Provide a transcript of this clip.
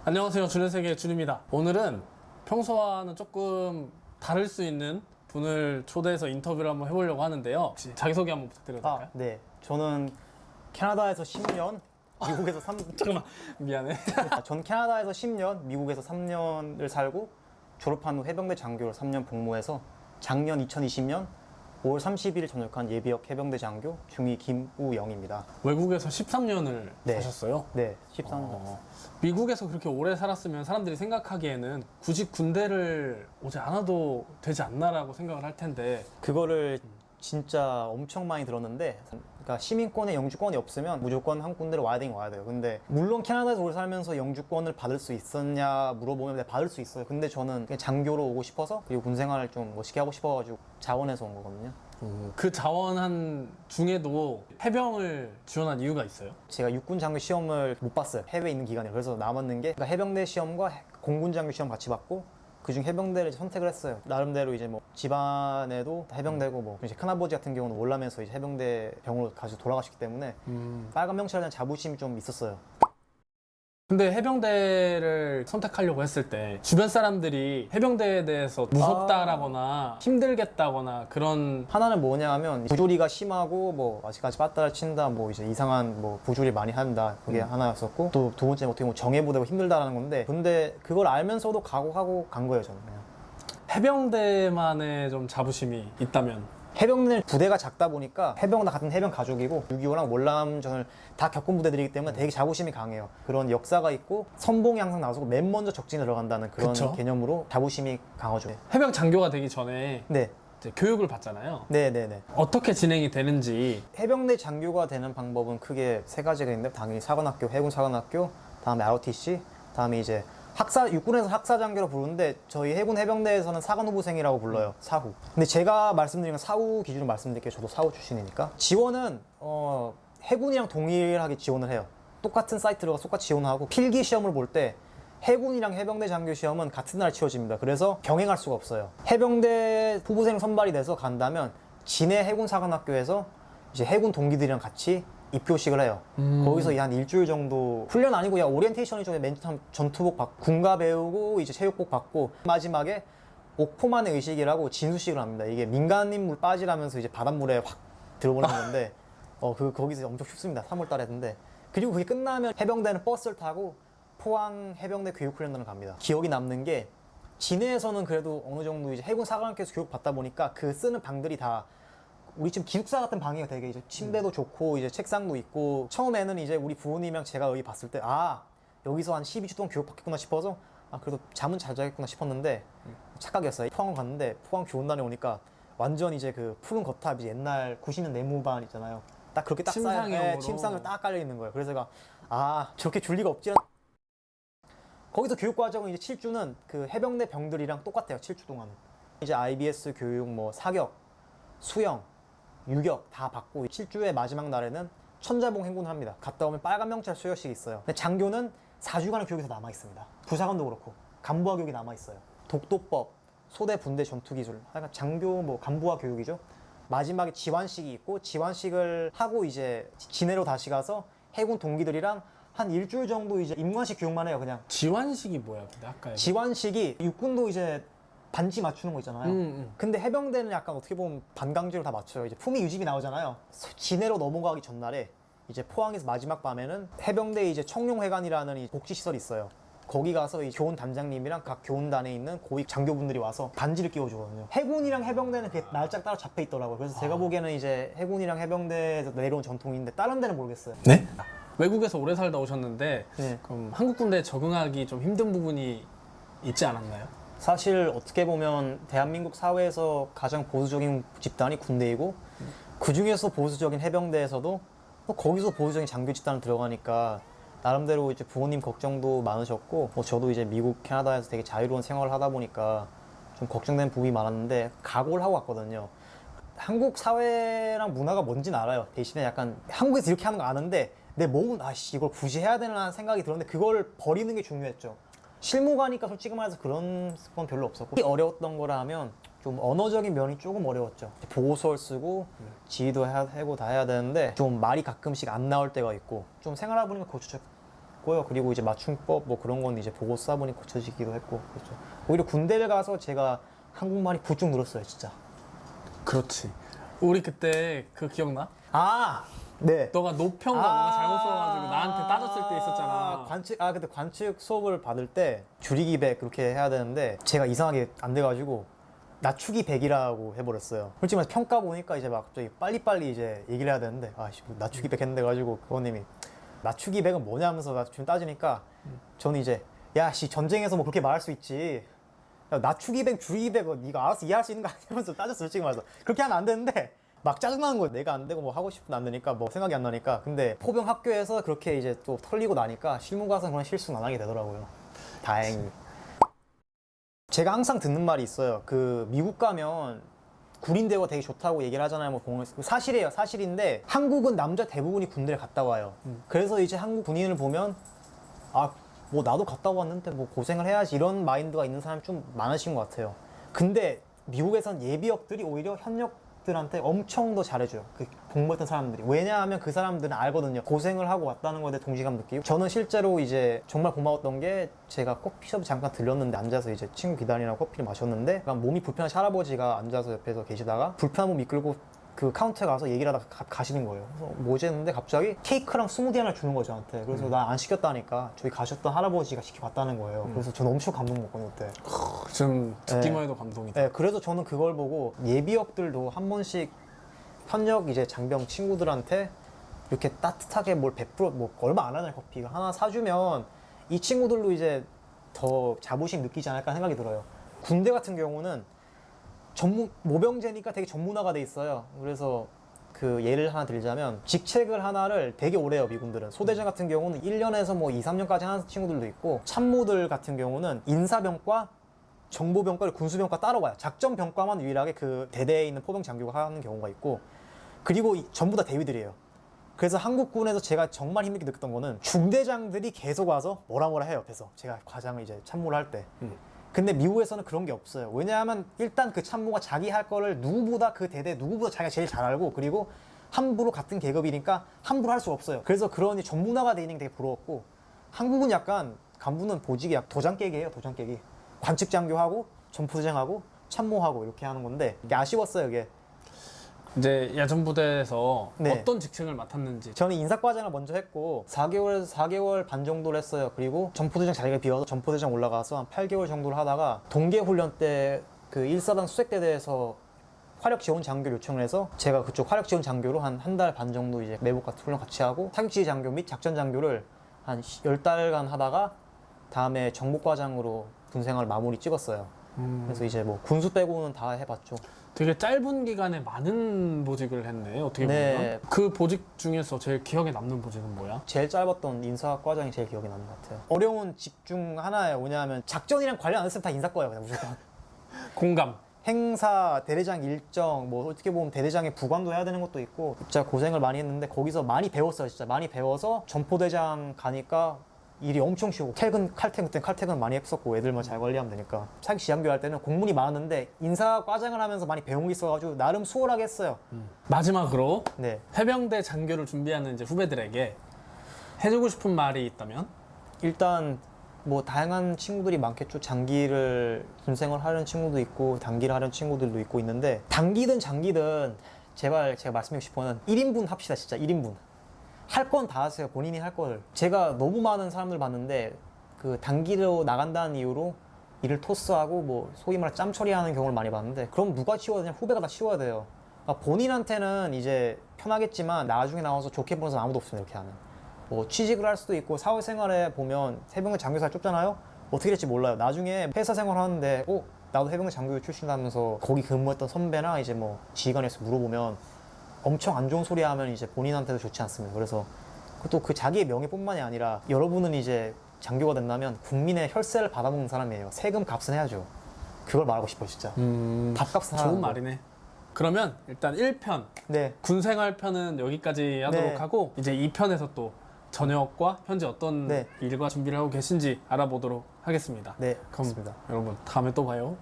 안녕하세요. 준현세계의 준입니다. 오늘은 평소와는 조금 다를 수 있는 분을 초대해서 인터뷰를 한번 해보려고 하는데요. 혹시 자기소개 한번 부탁드려도 될까요? 네. 저는 캐나다에서 10년, 미국에서 3... 잠깐만, 미안해. 전 캐나다에서 10년, 미국에서 3년을 살고 졸업한 후 해병대 장교를 3년 복무해서 작년 2020년 5월 30일 전역한 예비역 해병대 장교 중위 김우영입니다. 외국에서 13년을 네. 사셨어요? 네, 13년. 미국에서 그렇게 오래 살았으면 사람들이 생각하기에는 굳이 군대를 오지 않아도 되지 않나라고 생각을 할 텐데 그거를 진짜 엄청 많이 들었는데, 그러니까 시민권에 영주권이 없으면 무조건 한국 군대를 와야 되긴 와야 돼요. 근데 물론 캐나다에서 오래 살면서 영주권을 받을 수 있었냐 물어보면 네, 받을 수 있어요. 근데 저는 그냥 장교로 오고 싶어서, 그리고 군 생활을 좀 멋있게 하고 싶어가지고 자원해서 온 거거든요. 그 자원한 중에도 해병을 지원한 이유가 있어요? 제가 육군 장교 시험을 못 봤어요. 해외에 있는 기간에. 그래서 남았는 게 그러니까 해병대 시험과 공군 장교 시험 같이 봤고, 그중 해병대를 선택을 했어요. 나름대로 이제 뭐 집안에도 해병대고, 뭐 이제 큰아버지 같은 경우는 월남에서 이제 해병대 병으로 가서 돌아가셨기 때문에 빨간 명찰에 대한 자부심이 좀 있었어요. 근데 해병대를 선택하려고 했을 때 주변 사람들이 해병대에 대해서 무섭다라거나 힘들겠다거나 그런 하나는 뭐냐 하면 부조리가 심하고 뭐 아직까지 빠따를 친다, 뭐 이제 이상한 뭐 부조리 많이 한다, 그게 하나였었고, 또 두 번째는 어떻게 보면 정예부대고 힘들다라는 건데, 근데 그걸 알면서도 각오하고 간 거예요. 저는 그냥 해병대만의 좀 자부심이 있다면. 해병대는 부대가 작다 보니까 해병 다 같은 해병 가족이고 6.25랑 월남전을 다 겪은 부대들이기 때문에 되게 자부심이 강해요. 그런 역사가 있고 선봉이 항상 나서고 맨 먼저 적진에 들어간다는 그런 그쵸? 개념으로 자부심이 강하죠. 해병 장교가 되기 전에 네, 이제 교육을 받잖아요. 네네네. 어떻게 진행이 되는지. 해병대 장교가 되는 방법은 크게 세 가지가 있는데, 당연히 사관학교, 해군 사관학교, 다음에 ROTC, 다음에 이제 육군에서 학사 장교로 부르는데 저희 해군 해병대에서는 사관 후보생이라고 불러요. 사후. 근데 제가 말씀드린 건 사후 기준으로 말씀드릴게요. 저도 사후 출신이니까. 지원은 해군이랑 동일하게 지원을 해요. 똑같은 사이트로 똑같이 지원하고, 필기 시험을 볼 때 해군이랑 해병대 장교 시험은 같은 날 치러집니다. 그래서 병행할 수가 없어요. 해병대 후보생 선발이 돼서 간다면 진해 해군 사관학교에서 이제 해군 동기들이랑 같이 입교식을 해요. 거기서 한 일주일 정도 훈련 아니고 그냥 오리엔테이션이죠. 맨 처음 전투복 받고 군가 배우고 이제 체육복 받고, 마지막에 옥포만의 의식이라고 진수식을 합니다. 이게 민간인 물 빠지라면서 이제 바닷물에 확 들어보는 건데 거기서 엄청 춥습니다. 3월 달에 했는데, 그리고 그게 끝나면 해병대는 버스를 타고 포항 해병대 교육훈련단을 갑니다. 기억이 남는 게, 진해에서는 그래도 어느 정도 이제 해군 사관학교에서 교육 받다 보니까 그 쓰는 방들이 다 우리 지금 기숙사 같은 방이에요. 되게 이제 침대도 좋고 이제 책상도 있고, 처음에는 이제 우리 부모님이랑 제가 여기 봤을 때 여기서 한 12주 동안 교육 받겠구나 싶어서 그래도 잠은 잘 자겠구나 싶었는데 착각이었어요. 포항을 갔는데 포항 교원단에 오니까 완전 이제 그 푸른 거탑, 이제 옛날 90년 네모반 있잖아요. 딱 그렇게 딱 침상용으로. 침상을 딱 깔려 있는 거예요. 그래서 제가 저렇게 줄 리가 없지. 거기서 교육 과정은 이제 7주는 그 해병대 병들이랑 똑같아요. 7주 동안은 이제 IBS 교육, 뭐 사격, 수영, 유격 다 받고 7주의 마지막 날에는 천자봉 행군을 합니다. 갔다 오면 빨간 명찰 수여식이 있어요. 근데 장교는 4주간의 교육이 다 남아 있습니다. 부사관도 그렇고 간부화 교육이 남아 있어요. 독도법, 소대 분대 전투 기술, 하여간 장교 뭐 간부화 교육이죠. 마지막에 지환식이 있고, 지환식을 하고 이제 진해로 다시 가서 해군 동기들이랑 한 일주일 정도 이제 임관식 교육만 해요. 그냥 지환식이 뭐야? 근데 아까 지환식이 육군도 이제 반지 맞추는 거 있잖아요. 근데 해병대는 약간 어떻게 보면 반강제로 다 맞춰요. 이제 품위 유지비 나오잖아요. 진해로 넘어가기 전날에 이제 포항에서 마지막 밤에는 해병대 이제 청룡회관이라는 이 복지시설이 있어요. 거기 가서 이 교원 단장님이랑 각 교원단에 있는 고위 장교분들이 와서 반지를 끼워주거든요. 해군이랑 해병대는 그게 날짜가 따로 잡혀 있더라고요. 그래서 제가 보기에는 이제 해군이랑 해병대에서 내려온 전통인데 다른 데는 모르겠어요. 네? 외국에서 오래 살다 오셨는데 네. 그럼 한국 군대에 적응하기 좀 힘든 부분이 있지 않았나요? 사실 어떻게 보면 대한민국 사회에서 가장 보수적인 집단이 군대이고, 그 중에서 보수적인 해병대에서도 또 거기서 보수적인 장교 집단을 들어가니까 나름대로 이제 부모님 걱정도 많으셨고, 저도 이제 미국, 캐나다에서 되게 자유로운 생활을 하다 보니까 좀 걱정되는 부분이 많았는데 각오를 하고 왔거든요. 한국 사회랑 문화가 뭔지는 알아요. 대신에 약간 한국에서 이렇게 하는 거 아는데 내 몸은 이걸 굳이 해야 되나 생각이 들었는데, 그걸 버리는 게 중요했죠. 실무 가니까 솔직히 말해서 그런 건 별로 없었고, 어려웠던 거라 하면 좀 언어적인 면이 조금 어려웠죠. 보고서를 쓰고 지휘도 해야 하고 다 해야 되는데 좀 말이 가끔씩 안 나올 때가 있고, 좀 생활하다 보니까 그거 진짜 있고요. 그리고 이제 맞춤법 뭐 그런 건 이제 보고 쓰다 보니 고쳐지기도 했고 그렇죠. 오히려 군대를 가서 제가 한국말이 부쩍 늘었어요, 진짜. 그렇지. 우리 그때 그 기억나? 아, 네. 너가 노평가 뭔가 잘못 써가지고 나한테 따졌을 때 있었잖아. 그때 관측 수업을 받을 때 줄이기 100 그렇게 해야 되는데 제가 이상하게 안 돼가지고 낮추기 100이라고 해버렸어요. 솔직히 말해서 평가 보니까 이제 막 갑자기 빨리빨리 이제 얘기를 해야 되는데 낮추기 100 했는데 가지고 부모님이 낮추기 100은 뭐냐 하면서 지금 따지니까 저는 이제 야씨 전쟁에서 뭐 그렇게 말할 수 있지. 야, 낮추기 100 줄이기 100은 네가 알아서 이해할 수 있는 거 아니면서 따졌어. 솔직히 말해서 그렇게 하면 안 되는데 막 짜증나는 거예요. 내가 안 되고 뭐 하고 싶은 안 되니까 뭐 생각이 안 나니까. 근데 포병 학교에서 그렇게 이제 또 털리고 나니까 실무 가서 그런 실수는 안 하게 되더라고요. 다행히. 제가 항상 듣는 말이 있어요. 그 미국 가면 군인대우가 되게 좋다고 얘기를 하잖아요. 뭐 공항에서. 사실이에요. 사실인데 한국은 남자 대부분이 군대를 갔다 와요. 그래서 이제 한국 군인을 보면 뭐 나도 갔다 왔는데 뭐 고생을 해야지 이런 마인드가 있는 사람이 좀 많으신 것 같아요. 근데 미국에선 예비역들이 오히려 현역들한테 엄청 더 잘해줘요. 그 복무했던 사람들이. 왜냐하면 그 사람들은 알거든요. 고생을 하고 왔다는 거에 대해 동지감 느끼고. 저는 실제로 이제 정말 고마웠던 게 제가 커피숍 잠깐 들렸는데 앉아서 이제 친구 기다리라고 커피를 마셨는데 약간 몸이 불편한 할아버지가 앉아서 옆에서 계시다가 불편한 몸 이끌고 그 카운터에 가서 얘기를 하다가 가시는 거예요. 그래서 뭐지 했는데 갑자기 케이크랑 스무디 하나 주는 거죠, 저한테. 그래서 나 안 시켰다니까 저기 가셨던 할아버지가 시켜봤다는 거예요. 그래서 저는 엄청 감동 먹거든요, 그때. 지금 듣기만 해도 감동이다. 네, 그래서 저는 그걸 보고 예비역들도 한 번씩 현역 이제 장병 친구들한테 이렇게 따뜻하게 뭘 베풀어, 뭐 얼마 안 하잖아요, 커피. 하나 사주면 이 친구들도 이제 더 자부심 느끼지 않을까 생각이 들어요. 군대 같은 경우는 모병제니까 되게 전문화가 돼 있어요. 그래서 그 예를 하나 들자면 직책을 하나를 되게 오래 해요, 미군들은. 소대장 같은 경우는 1년에서 뭐 2, 3년까지 하는 친구들도 있고 참모들 같은 경우는 인사병과 정보병과를 군수병과 따로 가요. 작전병과만 유일하게 그 대대에 있는 포병 장교가 하는 경우가 있고 그리고 전부 다 대위들이에요. 그래서 한국군에서 제가 정말 힘들게 느꼈던 거는 중대장들이 계속 와서 뭐라 해요, 옆에서. 제가 과장을 이제 참모를 할 때. 근데 미국에서는 그런 게 없어요. 왜냐하면 일단 그 참모가 자기 할 거를 누구보다 그 대대 누구보다 자기가 제일 잘 알고 그리고 함부로 같은 계급이니까 함부로 할 수 없어요. 그래서 그런 전문화가 돼 있는 게 되게 부러웠고 한국은 약간 간부는 보직이 도장 깨기예요. 도장 깨기. 관측 장교하고 전포대장하고 참모하고 이렇게 하는 건데 이게 아쉬웠어요. 이게. 이제 야전부대에서 네. 어떤 직책을 맡았는지. 저는 인사과장을 먼저 했고 4개월에서 4개월 반 정도를 했어요. 그리고 전포대장 자리가 비어서 전포대장 올라가서 한 8개월 정도를 하다가 동계훈련 때 그 1사단 수색대대에서 화력 지원 장교를 요청을 해서 제가 그쪽 화력 지원 장교로 한 달 반 정도 이제 매복 같은 훈련 같이 하고 사격지휘 장교 및 작전 장교를 한 10달간 하다가 다음에 정복과장으로 군 생활 마무리 찍었어요. 그래서 이제 뭐 군수 빼고는 다 해봤죠. 되게 짧은 기간에 많은 보직을 했네, 어떻게 보면. 네. 그 보직 중에서 제일 기억에 남는 보직은 뭐야? 제일 짧았던 인사과장이 제일 기억에 남는 것 같아요. 어려운 직 중 하나에 뭐냐면 작전이랑 관련 안 했으면 다 인사과예요, 그냥 무조건. 공감. 행사, 대대장 일정, 뭐 어떻게 보면 대대장의 부관도 해야 되는 것도 있고 진짜 고생을 많이 했는데 거기서 많이 배웠어요. 진짜 많이 배워서 전포대장 가니까 일이 엄청 쉬우고 칼퇴근 그때 칼퇴근 많이 했었고 애들만 잘 관리하면 되니까 사격 지장교 할 때는 공문이 많았는데 인사과장을 하면서 많이 배운 게 있어가지고 나름 수월하게 했어요. 마지막으로 네. 해병대 장교를 준비하는 이제 후배들에게 해주고 싶은 말이 있다면? 일단 뭐 다양한 친구들이 많겠죠. 장기를 군생활 하는 친구도 있고 단기를 하는 친구들도 있고 있는데 단기든 장기든 제발 제가 말씀드리고 싶은 거는 1인분 합시다. 진짜 1인분. 할 건 다 하세요. 본인이 할 거를. 제가 너무 많은 사람들 봤는데 그 단기로 나간다는 이유로 일을 토스하고 뭐 소위 말해 짬 처리하는 경우를 많이 봤는데 그럼 누가 치워야 되냐? 후배가 다 치워야 돼요. 그러니까 본인한테는 이제 편하겠지만 나중에 나와서 좋게 보는 사람 아무도 없습니다. 이렇게 하면. 뭐 취직을 할 수도 있고 사회생활에 보면 해병대 장교살 쫓잖아요. 어떻게 될지 몰라요. 나중에 회사 생활 하는데 나도 해병대 장교 출신하면서 거기 근무했던 선배나 이제 뭐 지휘관에서 물어보면 엄청 안 좋은 소리 하면 이제 본인한테도 좋지 않습니다. 그래서 또 그 자기의 명예뿐만이 아니라 여러분은 이제 장교가 된다면 국민의 혈세를 받아먹는 사람이에요. 세금 값은 해야죠. 그걸 말하고 싶어요, 진짜. 밥값은 좋은 하라는 거. 말이네. 그러면 일단 1편 네. 군생활 편은 여기까지 하도록 네. 하고 이제 2편에서 또 전역과 현재 어떤 네. 일과 준비를 하고 계신지 알아보도록 하겠습니다. 네, 그럼 그렇습니다. 여러분 다음에 또 봐요.